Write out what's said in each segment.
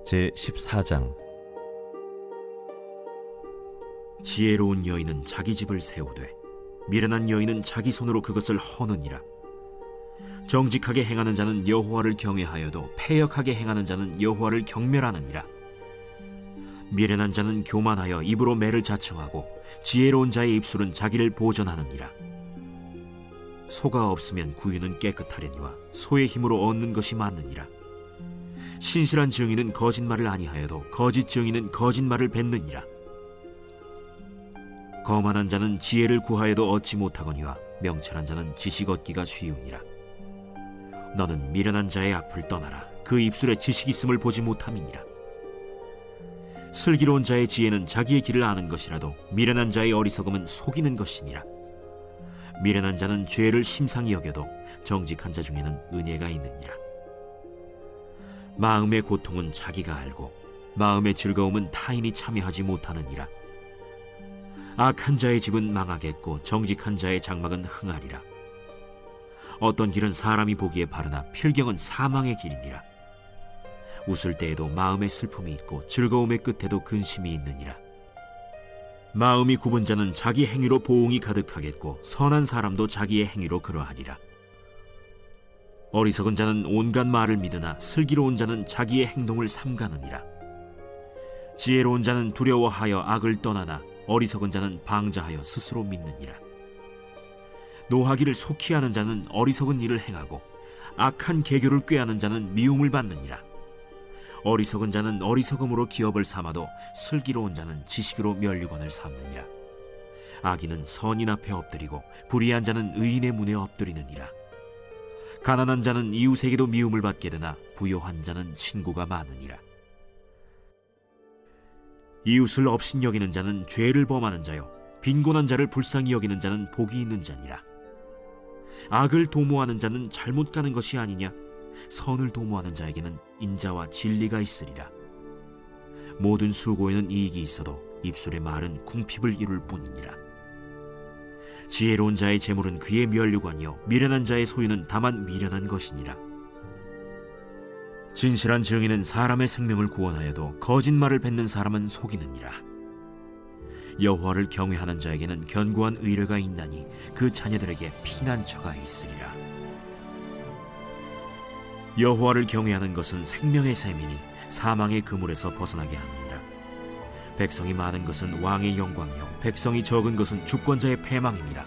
제14장. 지혜로운 여인은 자기 집을 세우되 미련한 여인은 자기 손으로 그것을 허느니라. 정직하게 행하는 자는 여호와를 경외하여도 패역하게 행하는 자는 여호와를 경멸하느니라. 미련한 자는 교만하여 입으로 매를 자청하고 지혜로운 자의 입술은 자기를 보전하느니라. 소가 없으면 구유는 깨끗하려니와 소의 힘으로 얻는 것이 많느니라. 신실한 증인은 거짓말을 아니하여도 거짓 증인은 거짓말을 뱉느니라. 거만한 자는 지혜를 구하여도 얻지 못하거니와 명철한 자는 지식 얻기가 쉬우니라. 너는 미련한 자의 앞을 떠나라. 그 입술에 지식 있음을 보지 못함이니라. 슬기로운 자의 지혜는 자기의 길을 아는 것이라도 미련한 자의 어리석음은 속이는 것이니라. 미련한 자는 죄를 심상히 여겨도 정직한 자 중에는 은혜가 있느니라. 마음의 고통은 자기가 알고 마음의 즐거움은 타인이 참여하지 못하느니라. 악한 자의 집은 망하겠고 정직한 자의 장막은 흥하리라. 어떤 길은 사람이 보기에 바르나 필경은 사망의 길이니라. 웃을 때에도 마음에 슬픔이 있고 즐거움의 끝에도 근심이 있느니라. 마음이 굽은 자는 자기 행위로 보응이 가득하겠고 선한 사람도 자기의 행위로 그러하리라. 어리석은 자는 온갖 말을 믿으나 슬기로운 자는 자기의 행동을 삼가느니라. 지혜로운 자는 두려워하여 악을 떠나나 어리석은 자는 방자하여 스스로 믿느니라. 노하기를 속히 하는 자는 어리석은 일을 행하고 악한 계교를 꾀하는 자는 미움을 받느니라. 어리석은 자는 어리석음으로 기업을 삼아도 슬기로운 자는 지식으로 면류관을 삼느니라. 악인은 선인 앞에 엎드리고 불의한 자는 의인의 문에 엎드리느니라. 가난한 자는 이웃에게도 미움을 받게 되나 부요한 자는 친구가 많으니라. 이웃을 업신여기는 자는 죄를 범하는 자요 빈곤한 자를 불쌍히 여기는 자는 복이 있는 자니라. 악을 도모하는 자는 잘못 가는 것이 아니냐? 선을 도모하는 자에게는 인자와 진리가 있으리라. 모든 수고에는 이익이 있어도 입술의 말은 궁핍을 이룰 뿐이니라. 지혜로운 자의 재물은 그의 면류관이요 미련한 자의 소유는 다만 미련한 것이니라. 진실한 증인은 사람의 생명을 구원하여도 거짓말을 뱉는 사람은 속이느니라. 여호와를 경외하는 자에게는 견고한 의뢰가 있나니 그 자녀들에게 피난처가 있으리라. 여호와를 경외하는 것은 생명의 샘이니 사망의 그물에서 벗어나게 하느니라. 백성이 많은 것은 왕의 영광이요 백성이 적은 것은 주권자의 패망이니라.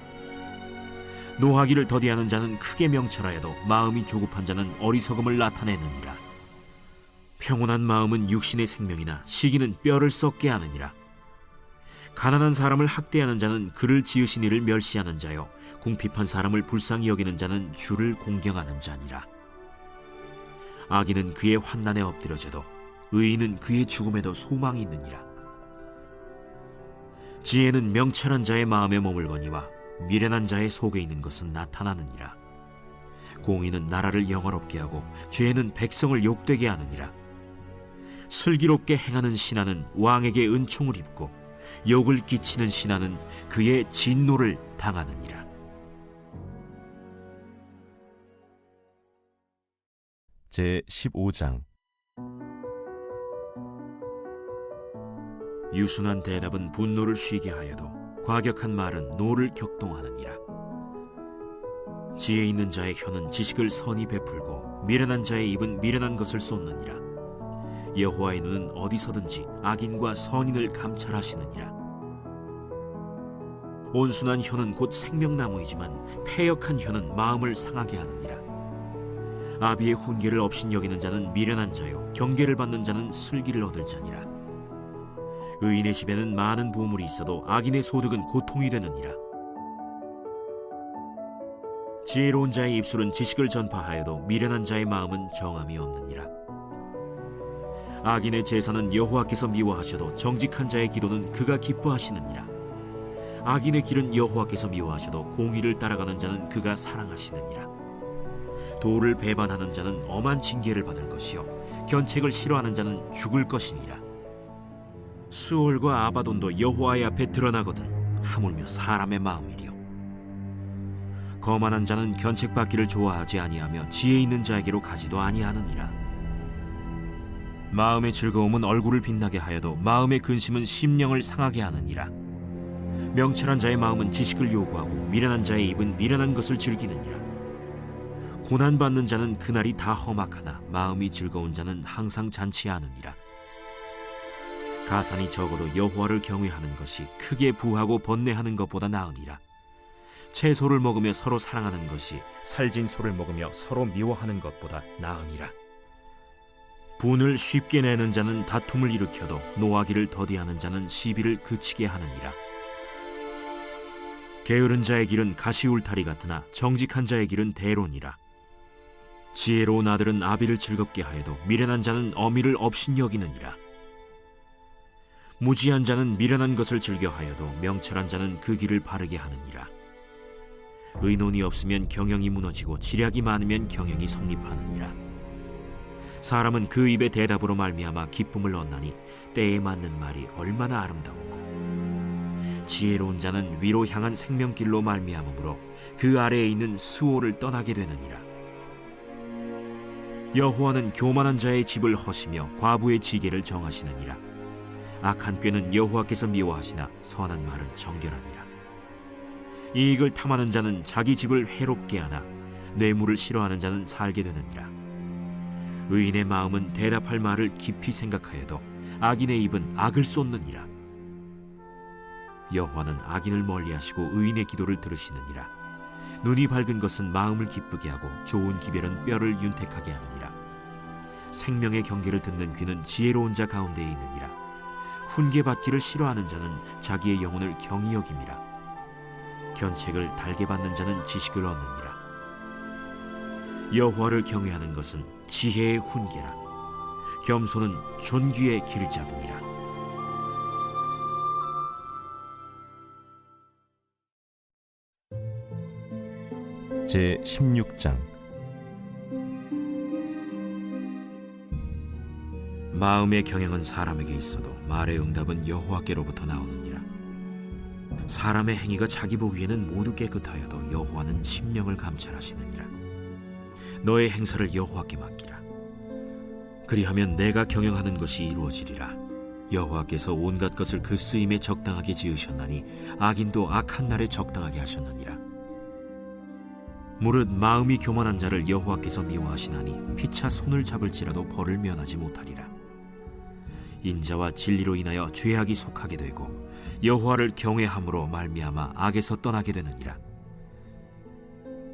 노하기를 더디하는 자는 크게 명철하여도 마음이 조급한 자는 어리석음을 나타내느니라. 평온한 마음은 육신의 생명이나 시기는 뼈를 썩게 하느니라. 가난한 사람을 학대하는 자는 그를 지으신 이를 멸시하는 자요 궁핍한 사람을 불쌍히 여기는 자는 주를 공경하는 자니라. 악인은 그의 환난에 엎드려져도 의인은 그의 죽음에도 소망이 있느니라. 지혜는 명철한 자의 마음에 머물거니와 미련한 자의 속에 있는 것은 나타나느니라. 공의는 나라를 영화롭게 하고 죄는 백성을 욕되게 하느니라. 슬기롭게 행하는 신하는 왕에게 은총을 입고 욕을 끼치는 신하는 그의 진노를 당하느니라. 제15장. 유순한 대답은 분노를 쉬게 하여도 과격한 말은 노를 격동하느니라. 지혜 있는 자의 혀는 지식을 선히 베풀고 미련한 자의 입은 미련한 것을 쏟느니라. 여호와의 눈은 어디서든지 악인과 선인을 감찰하시느니라. 온순한 혀는 곧 생명나무이지만 패역한 혀는 마음을 상하게 하느니라. 아비의 훈계를 업신여기는 자는 미련한 자요 경계를 받는 자는 슬기를 얻을 자니라. 의인의 집에는 많은 보물이 있어도 악인의 소득은 고통이 되느니라. 지혜로운 자의 입술은 지식을 전파하여도 미련한 자의 마음은 정함이 없느니라. 악인의 제사는 여호와께서 미워하셔도 정직한 자의 기도는 그가 기뻐하시느니라. 악인의 길은 여호와께서 미워하셔도 공의를 따라가는 자는 그가 사랑하시느니라. 도를 배반하는 자는 엄한 징계를 받을 것이요 견책을 싫어하는 자는 죽을 것이니라. 수올과 아바돈도 여호와의 앞에 드러나거든 하물며 사람의 마음이리요. 거만한 자는 견책받기를 좋아하지 아니하며 지혜 있는 자에게로 가지도 아니하느니라. 마음의 즐거움은 얼굴을 빛나게 하여도 마음의 근심은 심령을 상하게 하느니라. 명철한 자의 마음은 지식을 요구하고 미련한 자의 입은 미련한 것을 즐기느니라. 고난받는 자는 그날이 다 험악하나 마음이 즐거운 자는 항상 잔치하느니라. 가산이 적어도 여호와를 경외하는 것이 크게 부하고 번뇌하는 것보다 나으니라. 채소를 먹으며 서로 사랑하는 것이 살진 소를 먹으며 서로 미워하는 것보다 나으니라. 분을 쉽게 내는 자는 다툼을 일으켜도 노하기를 더디하는 자는 시비를 그치게 하느니라. 게으른 자의 길은 가시울타리 같으나 정직한 자의 길은 대론이라. 지혜로운 아들은 아비를 즐겁게 하여도 미련한 자는 어미를 업신여기느니라. 무지한 자는 미련한 것을 즐겨하여도 명철한 자는 그 길을 바르게 하느니라. 의논이 없으면 경영이 무너지고 지략이 많으면 경영이 성립하느니라. 사람은 그 입의 대답으로 말미암아 기쁨을 얻나니 때에 맞는 말이 얼마나 아름다운고. 지혜로운 자는 위로 향한 생명길로 말미암으므로 그 아래에 있는 스오를 떠나게 되느니라. 여호와는 교만한 자의 집을 허시며 과부의 지계를 정하시느니라. 악한 꾀는 여호와께서 미워하시나 선한 말은 정결하니라. 이익을 탐하는 자는 자기 집을 해롭게 하나 뇌물을 싫어하는 자는 살게 되느니라. 의인의 마음은 대답할 말을 깊이 생각하여도 악인의 입은 악을 쏟느니라. 여호와는 악인을 멀리하시고 의인의 기도를 들으시느니라. 눈이 밝은 것은 마음을 기쁘게 하고 좋은 기별은 뼈를 윤택하게 하느니라. 생명의 경계를 듣는 귀는 지혜로운 자 가운데에 있느니라. 훈계받기를 싫어하는 자는 자기의 영혼을 경히 여김이라. 견책을 달게 받는 자는 지식을 얻느니라. 여호와를 경외하는 것은 지혜의 훈계라. 겸손은 존귀의 길잡이니라. 제 16장. 마음의 경영은 사람에게 있어도 말의 응답은 여호와께로부터 나오느니라. 사람의 행위가 자기 보기에는 모두 깨끗하여도 여호와는 심령을 감찰하시느니라. 너의 행사를 여호와께 맡기라. 그리하면 내가 경영하는 것이 이루어지리라. 여호와께서 온갖 것을 그 쓰임에 적당하게 지으셨나니 악인도 악한 날에 적당하게 하셨느니라. 무릇 마음이 교만한 자를 여호와께서 미워하시나니 피차 손을 잡을지라도 벌을 면하지 못하리라. 인자와 진리로 인하여 죄악이 속하게 되고 여호와를 경외함으로 말미암아 악에서 떠나게 되느니라.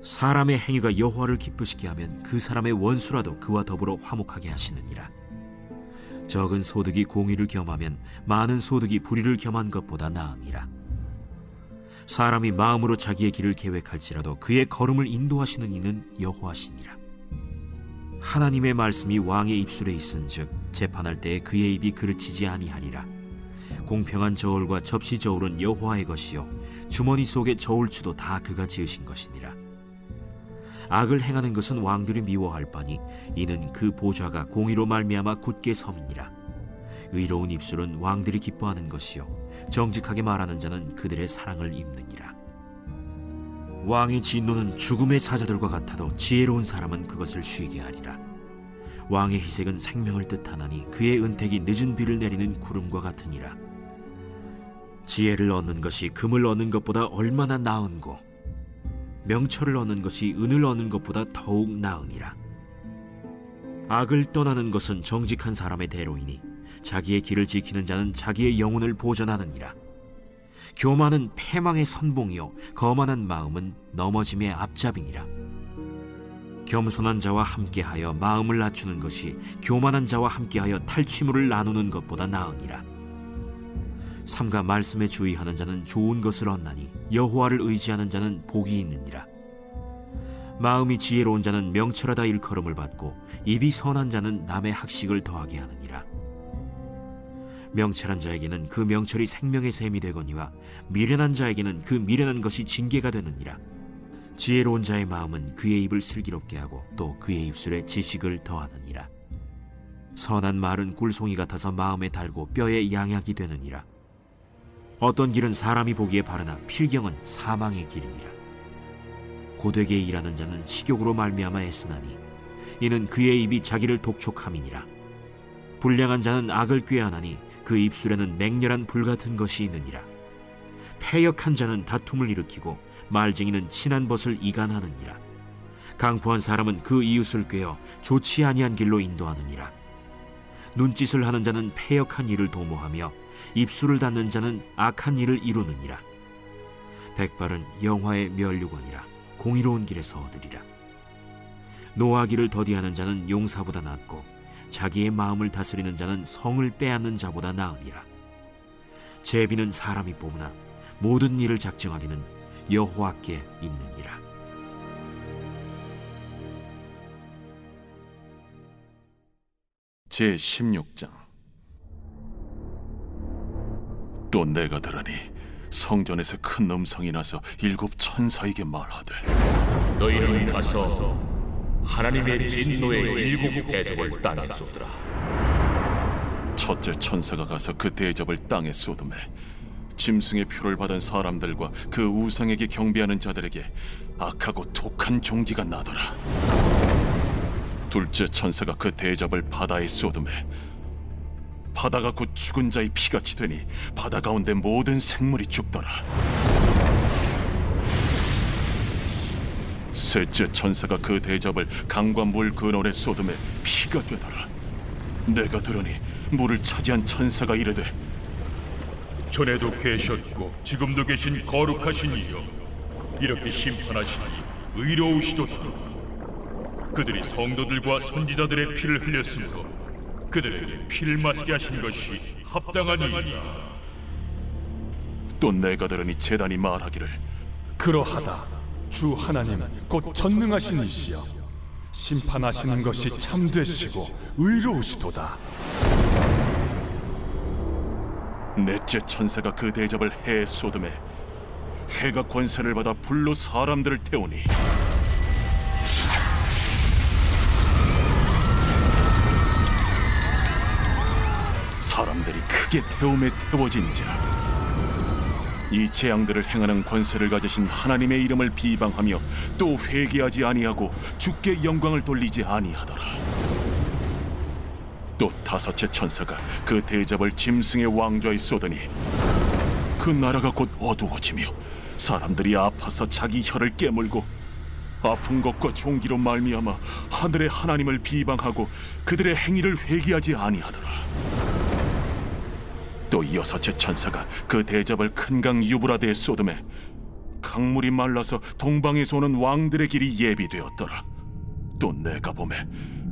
사람의 행위가 여호와를 기쁘시게 하면 그 사람의 원수라도 그와 더불어 화목하게 하시느니라. 적은 소득이 공의를 겸하면 많은 소득이 불의를 겸한 것보다 나으니라. 사람이 마음으로 자기의 길을 계획할지라도 그의 걸음을 인도하시는 이는 여호와시니라. 하나님의 말씀이 왕의 입술에 있은즉 재판할 때에 그의 입이 그르치지 아니하리라. 공평한 저울과 접시 저울은 여호와의 것이요 주머니 속의 저울추도 다 그가 지으신 것이니라. 악을 행하는 것은 왕들이 미워할 바니 이는 그 보좌가 공의로 말미암아 굳게 섬이니라. 의로운 입술은 왕들이 기뻐하는 것이요 정직하게 말하는 자는 그들의 사랑을 입느니라. 왕의 진노는 죽음의 사자들과 같아도 지혜로운 사람은 그것을 쉬게 하리라. 왕의 희색은 생명을 뜻하나니 그의 은택이 늦은 비를 내리는 구름과 같으니라. 지혜를 얻는 것이 금을 얻는 것보다 얼마나 나은고 명철을 얻는 것이 은을 얻는 것보다 더욱 나으니라. 악을 떠나는 것은 정직한 사람의 대로이니 자기의 길을 지키는 자는 자기의 영혼을 보전하느니라. 교만은 패망의 선봉이요 거만한 마음은 넘어짐의 앞잡이니라. 겸손한 자와 함께하여 마음을 낮추는 것이 교만한 자와 함께하여 탈취물을 나누는 것보다 나으니라. 삼가 말씀에 주의하는 자는 좋은 것을 얻나니 여호와를 의지하는 자는 복이 있느니라. 마음이 지혜로운 자는 명철하다 일컬음을 받고 입이 선한 자는 남의 학식을 더하게 하느니라. 명철한 자에게는 그 명철이 생명의 샘이 되거니와 미련한 자에게는 그 미련한 것이 징계가 되느니라. 지혜로운 자의 마음은 그의 입을 슬기롭게 하고 또 그의 입술에 지식을 더하느니라. 선한 말은 꿀송이 같아서 마음에 달고 뼈에 양약이 되느니라. 어떤 길은 사람이 보기에 바르나 필경은 사망의 길이니라. 고되게 일하는 자는 식욕으로 말미암아 애쓰나니 이는 그의 입이 자기를 독촉함이니라. 불량한 자는 악을 꾀하나니 그 입술에는 맹렬한 불 같은 것이 있느니라. 패역한 자는 다툼을 일으키고 말쟁이는 친한 벗을 이간하느니라. 강포한 사람은 그 이웃을 꾀어 좋지 아니한 길로 인도하느니라. 눈짓을 하는 자는 패역한 일을 도모하며 입술을 닫는 자는 악한 일을 이루느니라. 백발은 영화의 면류관이라 공의로운 길에서 얻으리라. 노하기를 더디하는 자는 용사보다 낫고 자기의 마음을 다스리는 자는 성을 빼앗는 자보다 나으니라. 제비는 사람이 뽑으나 모든 일을 작정하기는 여호와께 있느니라. 제16장. 또 내가 들으니 성전에서 큰 음성이 나서 7 천사에게 말하되, 너희는 가서 하나님의 진노의 7 대접을 땅에 쏟으라. 첫째 천사가 가서 그 대접을 땅에 쏟음에 짐승의 표를 받은 사람들과 그 우상에게 경배하는 자들에게 악하고 독한 종기가 나더라. 둘째 천사가 그 대접을 바다에 쏟음에 바다가 곧 죽은 자의 피같이 되니 바다 가운데 모든 생물이 죽더라. 셋째 천사가 그 대접을 강과 물 근원에 쏟음에 피가 되더라. 내가 들으니 물을 차지한 천사가 이르되, 전에도 계셨고 지금도 계신 거룩하신 이여, 이렇게 심판하시니 의로우시도다. 그들이 성도들과 선지자들의 피를 흘렸으므로 그들에게 피를 마시게 하신 것이 합당하니이다. 또 내가 들으니 제단이 말하기를, 그러하다. 주 하나님 곧 전능하신 이시여, 심판하시는 것이 참되시고 의로우시도다. 넷째 천사가 그 대접을 해에 쏟음에 해가 권세를 받아 불로 사람들을 태우니 사람들이 크게 태움에 태워진지라. 이 재앙들을 행하는 권세를 가지신 하나님의 이름을 비방하며 또 회개하지 아니하고 주께 영광을 돌리지 아니하더라. 또 다섯째 천사가 그 대접을 짐승의 왕좌에 쏟으니 그 나라가 곧 어두워지며 사람들이 아파서 자기 혀를 깨물고 아픈 것과 종기로 말미암아 하늘의 하나님을 비방하고 그들의 행위를 회개하지 아니하더라. 또 여섯째 천사가 그 대접을 큰 강 유브라데에 쏟음에 강물이 말라서 동방에서 오는 왕들의 길이 예비되었더라. 또 내가 보매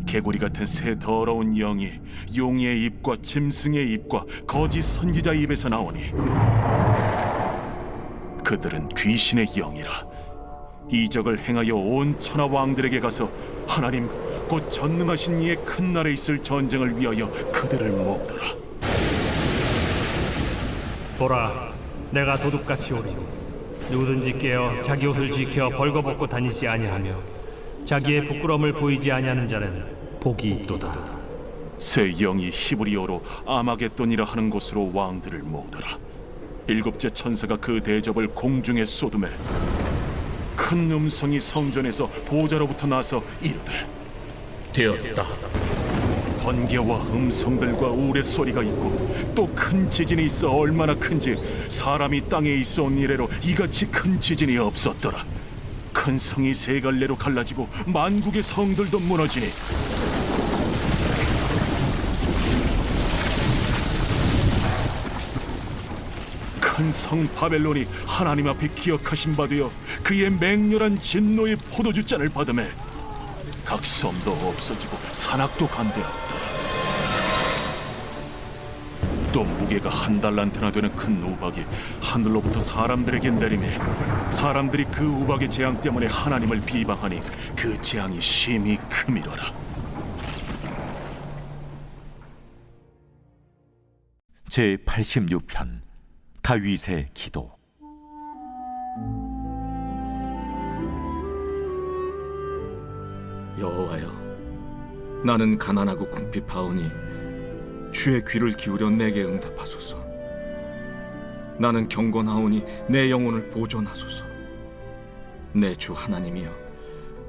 개구리 같은 새 더러운 영이 용의 입과 짐승의 입과 거짓 선지자의 입에서 나오니 그들은 귀신의 영이라. 이적을 행하여 온 천하 왕들에게 가서 하나님 곧 전능하신 이의 큰 날에 있을 전쟁을 위하여 그들을 모으더라. 보라, 내가 도둑같이 오리니 누구든지 깨어 자기 옷을 지켜 벌거벗고 다니지 아니하며 자기의 부끄러움을 보이지 아니하는 자는 복이 있도다. 새 영이 히브리어로 아마겟돈이라 하는 곳으로 왕들을 모으더라. 일곱째 천사가 그 대접을 공중에 쏟음에 큰 음성이 성전에서 보좌로부터 나서 이르되, 되었다. 번개와 음성들과 우레소리가 있고 또 큰 지진이 있어 얼마나 큰지 사람이 땅에 있어 온 이래로 이같이 큰 지진이 없었더라. 큰 성이 세 갈래로 갈라지고 만국의 성들도 무너지니 큰 성 바벨론이 하나님 앞에 기억하신 바 되어 그의 맹렬한 진노의 포도주잔을 받으매 각 섬도 없어지고 산악도 간대하였다. 또 무게가 1달란트나 되는 큰 우박이 하늘로부터 사람들에게 내리매 사람들이 그 우박의 재앙 때문에 하나님을 비방하니 그 재앙이 심히 크미러라. 제86편 다윗의 기도. 여호와여, 나는 가난하고 궁핍하오니 주의 귀를 기울여 내게 응답하소서. 나는 경건하오니 내 영혼을 보존하소서. 내 주 하나님이여,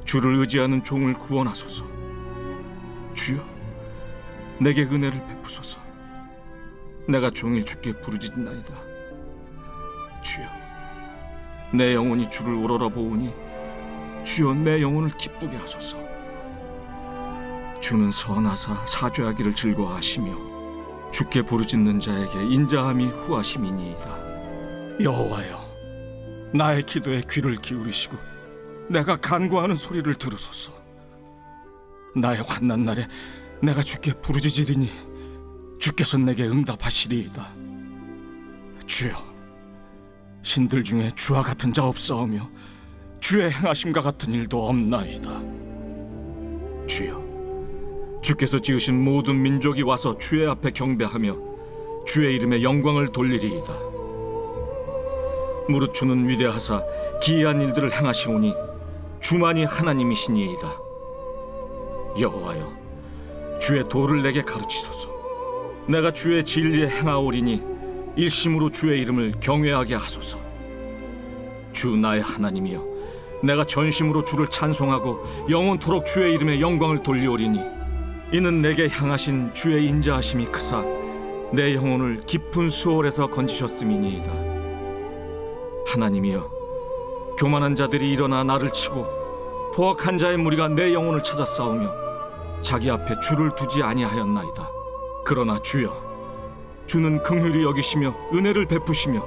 주를 의지하는 종을 구원하소서. 주여, 내게 은혜를 베푸소서. 내가 종일 주께 부르짖나이다. 주여, 내 영혼이 주를 우러러 보오니 주여 내 영혼을 기쁘게 하소서. 주는 선하사 사죄하기를 즐거워하시며 주께 부르짖는 자에게 인자함이 후하심이니이다. 여호와여, 나의 기도에 귀를 기울이시고 내가 간구하는 소리를 들으소서. 나의 환난 날에 내가 주께 부르짖으리니 주께서 내게 응답하시리이다. 주여, 신들 중에 주와 같은 자 없사오며 주의 행하심과 같은 일도 없나이다. 주여, 주께서 지으신 모든 민족이 와서 주의 앞에 경배하며 주의 이름에 영광을 돌리리이다. 무릇 주는 위대하사 기이한 일들을 행하시오니 주만이 하나님이시니이다. 여호와여, 주의 도를 내게 가르치소서. 내가 주의 진리에 행하오리니 일심으로 주의 이름을 경외하게 하소서. 주 나의 하나님이여, 내가 전심으로 주를 찬송하고 영원토록 주의 이름에 영광을 돌리오리니 이는 내게 향하신 주의 인자하심이 크사 내 영혼을 깊은 수월에서 건지셨음이니이다. 하나님이여, 교만한 자들이 일어나 나를 치고 포악한 자의 무리가 내 영혼을 찾아 싸우며 자기 앞에 주를 두지 아니하였나이다. 그러나 주여, 주는 긍휼히 여기시며 은혜를 베푸시며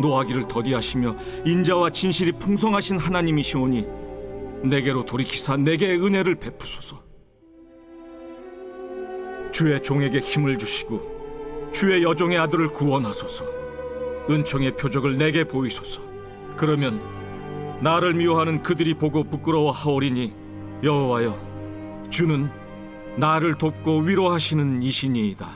노하기를 더디하시며 인자와 진실이 풍성하신 하나님이시오니 내게로 돌이키사 내게 은혜를 베푸소서. 주의 종에게 힘을 주시고 주의 여종의 아들을 구원하소서. 은총의 표적을 내게 보이소서. 그러면 나를 미워하는 그들이 보고 부끄러워하오리니 여호와여, 주는 나를 돕고 위로하시는 이시니이다.